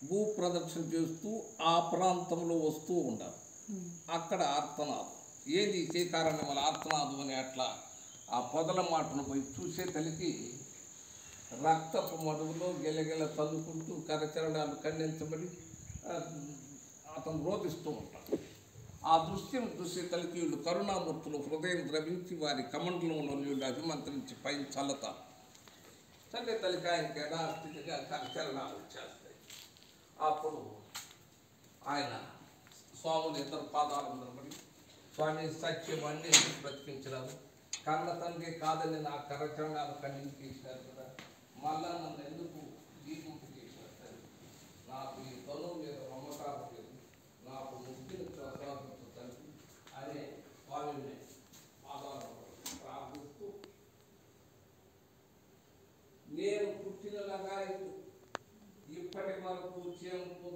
భూ ప్రదక్షిణ చేస్తూ ఆ ప్రాంతంలో వస్తూ ఉండాలి. అక్కడ ఆర్తనాదం ఏది చీకారణ్యం వల్ల ఆర్తనాదం అని అట్లా ఆ పొదల మాటను పోయి చూసే తల్లికి రక్తపు మడుగులో గెలగెల తల్లుకుంటూ కరచరణాలు ఖండించబడి అతను రోధిస్తూ ఉంటాడు. ఆ దృశ్యం చూసే తల్లికి వీళ్ళు కరుణామూర్తులు హృదయం ద్రవించి వారి కమండలంలో వీళ్ళు అభిమంత్రించి పైన చల్లతారు. చల్లే తల్లికి ఆయనకి యథాస్థితిగా కరచరణాలు వచ్చేస్తాయి. అప్పుడు ఆయన స్వాములు ఇద్దరు పాదాలు నిలబడి, స్వామి సత్యమన్నీ బ్రతికించినారు, కన్న తండ్రి కాదని నా కరచరణాలు ఖండించేసినారు కదా, మళ్ళా నన్ను ఎందుకు జీవింపు చేసినారు? నాకు ఈ తను మీద నమ్మకాలు లేదు, నాకు ముక్తిని ప్రసాదించు అనే స్వామిని పాదాలు ప్రార్థిస్తూ, నేను పుట్టినలాగా ఇప్పటి వరకు చేంపు